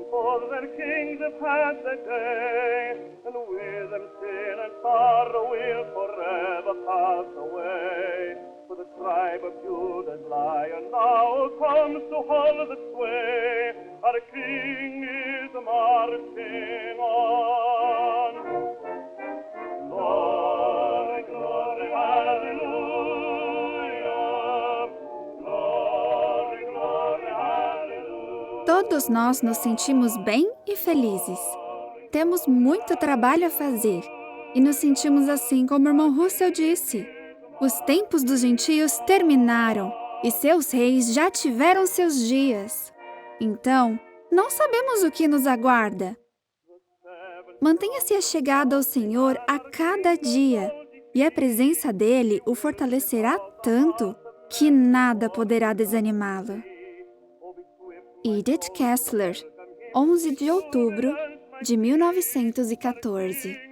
for their kings have had their day, and with them sin and sorrow will forever pass away. For the tribe of Judah's Lion now comes to hold the sway. Our King is marching on. Glory, glory, hallelujah. Glory, glory, hallelujah. Todos nós nos sentimos bem e felizes. Temos muito trabalho a fazer. E nos sentimos assim como o irmão Russell disse. Os tempos dos gentios terminaram e seus reis já tiveram seus dias. Então, não sabemos o que nos aguarda. Mantenha-se achegado ao Senhor a cada dia, e a presença dele o fortalecerá tanto que nada poderá desanimá-lo. Edith Kessler, 11 de outubro de 1914.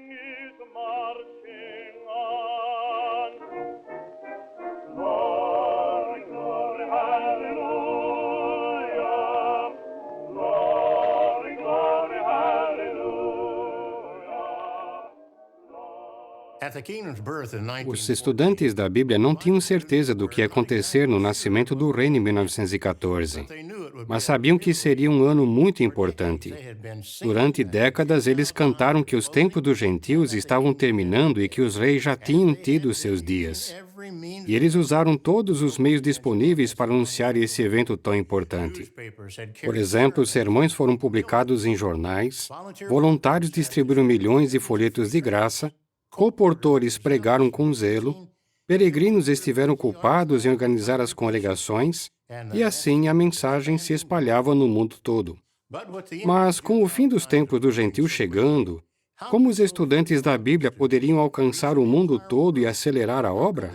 Os estudantes da Bíblia não tinham certeza do que ia acontecer no nascimento do reino em 1914, mas sabiam que seria um ano muito importante. Durante décadas, eles cantaram que os tempos dos gentios estavam terminando e que os reis já tinham tido seus dias. E eles usaram todos os meios disponíveis para anunciar esse evento tão importante. Por exemplo, sermões foram publicados em jornais, voluntários distribuíram milhões de folhetos de graça, colportores pregaram com zelo, peregrinos estiveram ocupados em organizar as congregações, e assim a mensagem se espalhava no mundo todo. Mas, com o fim dos tempos do gentio chegando, como os estudantes da Bíblia poderiam alcançar o mundo todo e acelerar a obra?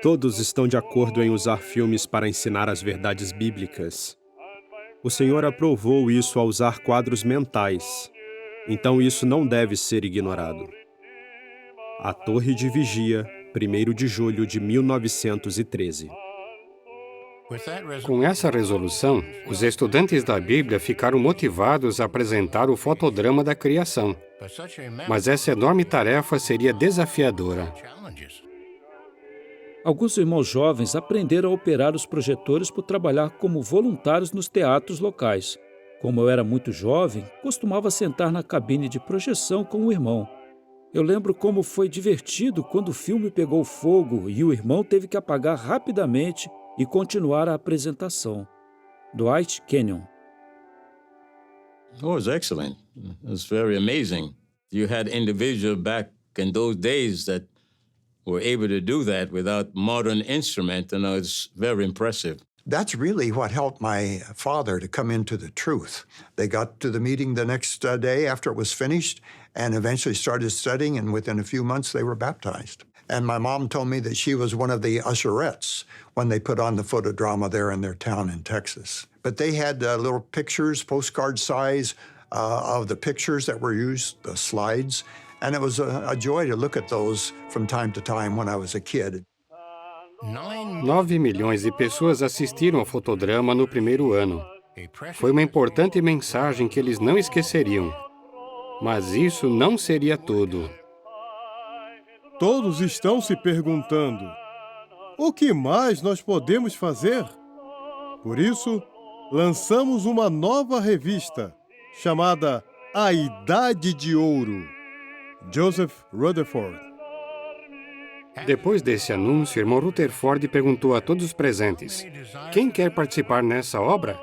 Todos estão de acordo em usar filmes para ensinar as verdades bíblicas. O Senhor aprovou isso ao usar quadros mentais. Então isso não deve ser ignorado. A Torre de Vigia, 1º de julho de 1913. Com essa resolução, os estudantes da Bíblia ficaram motivados a apresentar o fotodrama da criação. Mas essa enorme tarefa seria desafiadora. Alguns irmãos jovens aprenderam a operar os projetores por trabalhar como voluntários nos teatros locais. Como eu era muito jovem, costumava sentar na cabine de projeção com o irmão. Eu lembro como foi divertido quando o filme pegou fogo e o irmão teve que apagar rapidamente e continuar a apresentação. Dwight Kenyon. Oh, it was excellent. It was very amazing. You had individuals back in those days that were able to do that without modern instrument, and it's very impressive. That's really what helped my father to come into the truth. They got to the meeting the next day after it was finished and eventually started studying, and within a few months they were baptized. And my mom told me that she was one of the usherettes when they put on the photodrama there in their town in Texas. But they had little pictures, postcard size, of the pictures that were used, the slides, and it was a joy to look at those from time to time when I was a kid. 9 milhões de pessoas assistiram ao fotodrama no primeiro ano. Foi uma importante mensagem que eles não esqueceriam. Mas isso não seria tudo. Todos estão se perguntando: o que mais nós podemos fazer? Por isso, lançamos uma nova revista chamada A Idade de Ouro. Joseph Rutherford. Depois desse anúncio, o irmão Rutherford perguntou a todos os presentes: quem quer participar nessa obra?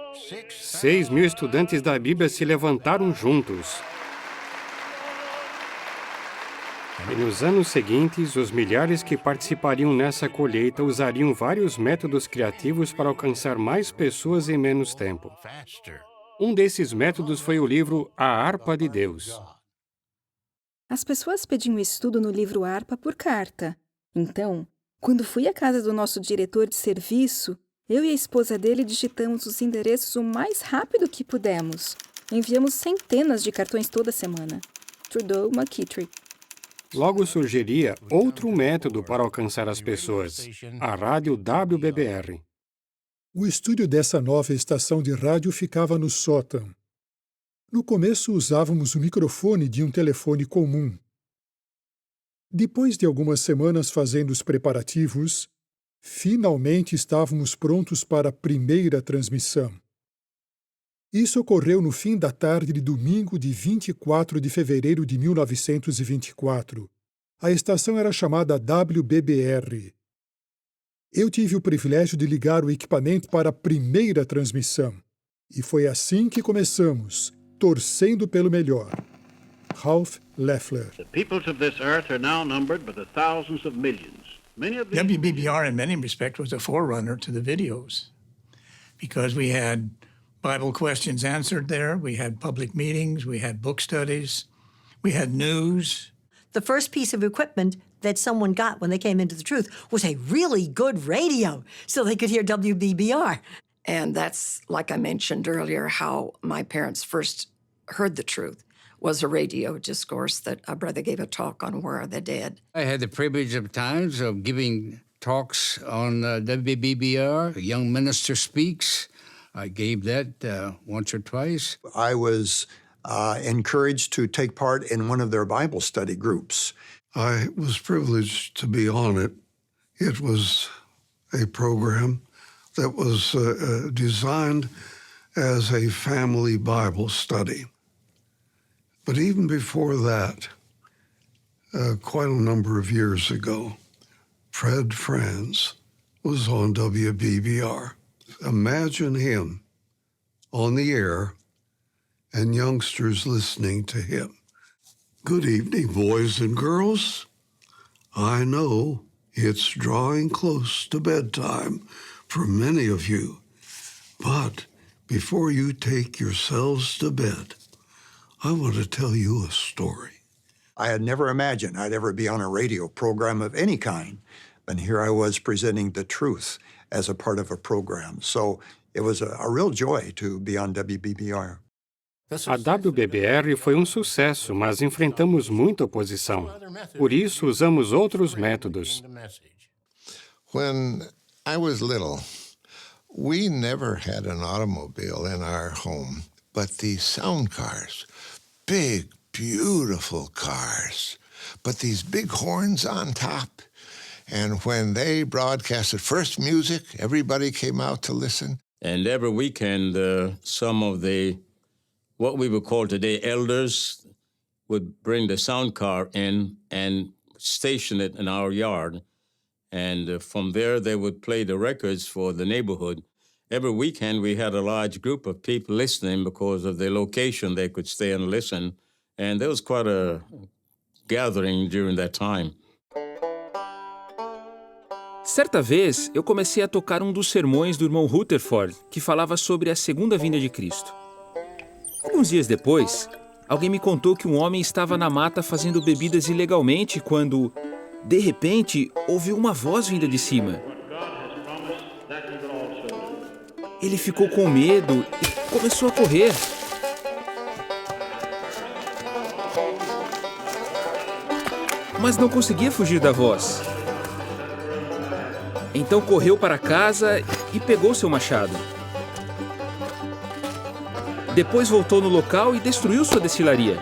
6.000 estudantes da Bíblia se levantaram juntos. E nos anos seguintes, os milhares que participariam nessa colheita usariam vários métodos criativos para alcançar mais pessoas em menos tempo. Um desses métodos foi o livro A Harpa de Deus. As pessoas pediam estudo no livro Harpa por carta. Então, quando fui à casa do nosso diretor de serviço, eu e a esposa dele digitamos os endereços o mais rápido que pudemos. Enviamos centenas de cartões toda semana. Trudeau McKittrick. Logo surgiria outro método para alcançar as pessoas, a rádio WBBR. O estúdio dessa nova estação de rádio ficava no sótão. No começo usávamos o microfone de um telefone comum. Depois de algumas semanas fazendo os preparativos, finalmente estávamos prontos para a primeira transmissão. Isso ocorreu no fim da tarde de domingo de 24 de fevereiro de 1924. A estação era chamada WBBR. Eu tive o privilégio de ligar o equipamento para a primeira transmissão. E foi assim que começamos, torcendo pelo melhor. Ralph Leffler. The peoples of this earth are now numbered by the thousands of millions. Many of these WBBR, in many respects, was a forerunner to the videos because we had Bible questions answered there, we had public meetings, we had book studies, we had news. The first piece of equipment that someone got when they came into the truth was a really good radio so they could hear WBBR. And that's, like I mentioned earlier, how my parents first heard the truth, was a radio discourse that a brother gave a talk on Where Are the Dead. I had the privilege of times of giving talks on WBBR, Young Minister Speaks. I gave that once or twice. I was encouraged to take part in one of their Bible study groups. I was privileged to be on it. It was a program that was designed as a family Bible study. But even before that, quite a number of years ago, Fred Franz was on WBBR. Imagine him on the air and youngsters listening to him. Good evening, boys and girls. I know it's drawing close to bedtime for many of you, but before you take yourselves to bed, I want to tell you a story. I had never imagined I'd ever be on a radio program of any kind, and here I was presenting the truth as a part of a program. So it was a real joy to be on WBBR. A WBBR foi um sucesso, mas enfrentamos muita oposição. Por isso, usamos outros métodos. When I was little, we never had an automobile in our home, but these sound cars, big, beautiful cars, but these big horns on top. And when they broadcasted first music, everybody came out to listen. And every weekend, some of the, what we would call today elders, would bring the sound car in and station it in our yard. And from there, they would play the records for the neighborhood. Every weekend, we had a large group of people listening because of the location. They could stay and listen. And there was quite a gathering during that time. Certa vez, eu comecei a tocar um dos sermões do irmão Rutherford, que falava sobre a segunda vinda de Cristo. Alguns dias depois, alguém me contou que um homem estava na mata fazendo bebidas ilegalmente quando, de repente, ouviu uma voz vinda de cima. Ele ficou com medo e começou a correr. Mas não conseguia fugir da voz. Então correu para casa e pegou seu machado. Depois voltou no local e destruiu sua destilaria.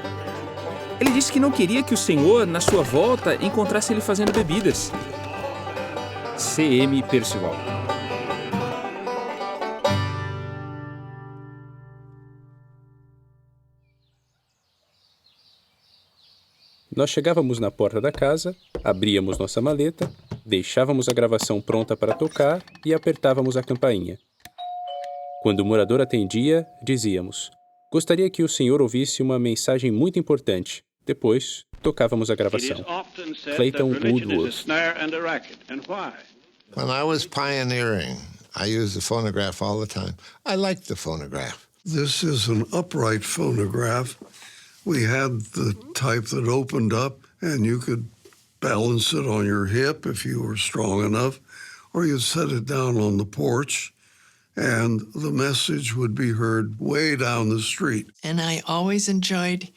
Ele disse que não queria que o Senhor, na sua volta, encontrasse ele fazendo bebidas. C.M. Percival. Nós chegávamos na porta da casa, abríamos nossa maleta, deixávamos a gravação pronta para tocar e apertávamos a campainha. Quando o morador atendia, dizíamos: "Gostaria que o senhor ouvisse uma mensagem muito importante." Depois, tocávamos a gravação. Clayton Woodworth. When I was pioneering, I used the phonograph all the time. I liked the phonograph. This is an upright phonograph. We had the type that opened up and you could balance it on your hip if you were strong enough, or you'd set it down on the porch and the message would be heard way down the street. And I always enjoyed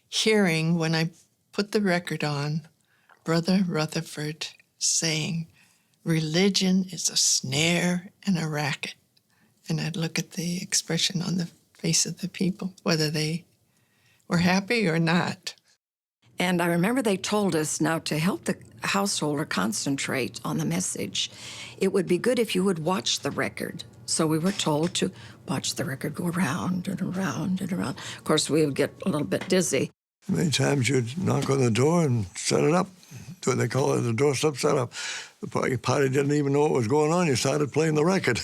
hearing when I put the record on Brother Rutherford saying, religion is a snare and a racket. And I'd look at the expression on the face of the people, whether they were happy or not. And I remember they told us now to help the householder concentrate on the message, it would be good if you would watch the record. So we were told to watch the record go around and around and around. Of course, we would get a little bit dizzy. Many times you'd knock on the door and set it up. What they call it, the doorstep setup. The party didn't even know what was going on. You started playing the record.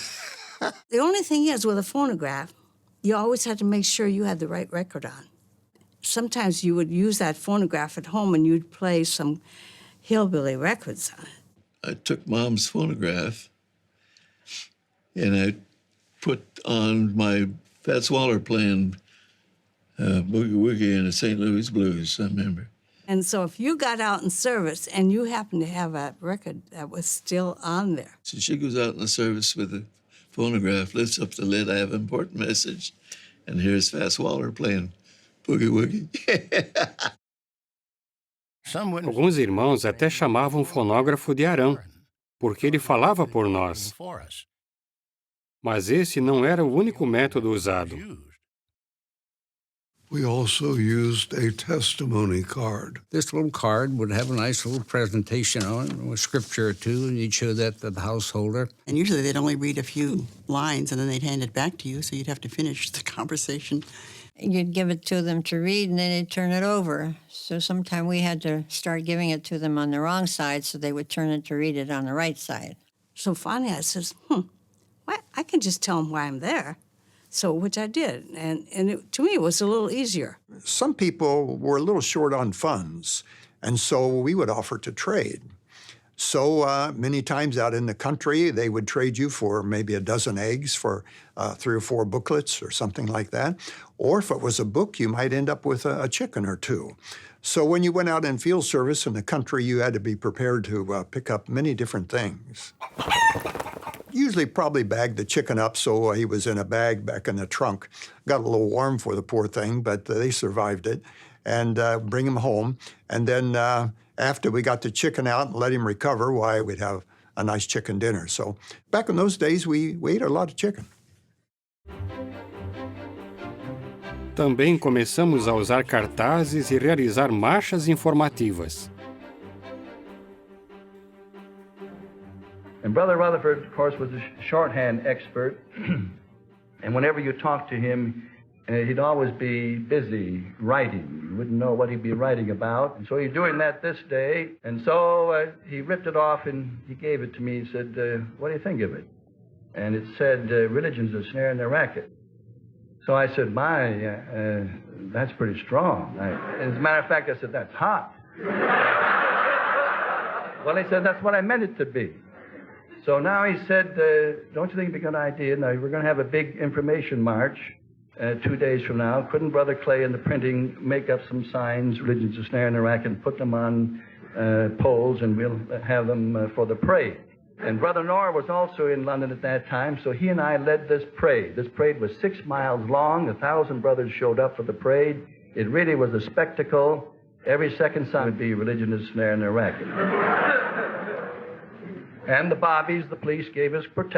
The only thing is, with a phonograph, you always had to make sure you had the right record on. Sometimes you would use that phonograph at home and you'd play some hillbilly records on it. I took Mom's phonograph and I put on my Fats Waller playing Boogie Woogie and the St. Louis Blues, I remember. And so if you got out in service and you happened to have a record that was still on there. So she goes out in the service with the phonograph, lifts up the lid, I have an important message, and here's Fats Waller playing Boogie Woogie. Alguns irmãos até chamavam o fonógrafo de Arão, porque ele falava por nós. Mas esse não era o único método usado. We also used a testimony card. This little card would have a nice little presentation on it, with scripture or two, and you'd show that to the householder. And usually they'd only read a few lines, and then they'd hand it back to you, so you'd have to finish the conversation. You'd give it to them to read, and then they'd turn it over. So sometime we had to start giving it to them on the wrong side, so they would turn it to read it on the right side. So finally I says, I can just tell them why I'm there. So, which I did, and to me, it was a little easier. Some people were a little short on funds, and so we would offer to trade. So many times out in the country, they would trade you for maybe a dozen eggs for 3 or 4 booklets or something like that. Or if it was a book, you might end up with a chicken or 2. So when you went out in field service in the country, you had to be prepared to pick up many different things. Usually probably bagged the chicken up so he was in a bag back in the trunk. Got a little warm for the poor thing, but they survived it. And bring him home. And then after we got the chicken out and let him recover, why, we'd have a nice chicken dinner. So back in those days, we ate a lot of chicken. Também começamos a usar cartazes e realizar marchas informativas. And Brother Rutherford, of course, was a shorthand expert. And whenever you talked to him, he'd always be busy writing. You wouldn't know what he'd be writing about. And so he's doing that this day. And so he ripped it off and he gave it to me. He said, what do you think of it? And it said, religion's a snare and a racket. So I said, that's pretty strong. As a matter of fact, I said, that's hot. Well, he said, that's what I meant it to be. So now he said, don't you think it'd be a good idea? Now, we're going to have a big information march 2 days from now. Couldn't Brother Clay in the printing make up some signs, religion's a snare and a racket, and put them on poles, and we'll have them for the parade. And Brother Noah was also in London at that time, so he and I led this parade. This parade was 6 miles long. 1,000 brothers showed up for the parade. It really was a spectacle. Every second sign would be religion is a snare and a racket. And the bobbies, the police gave us protection.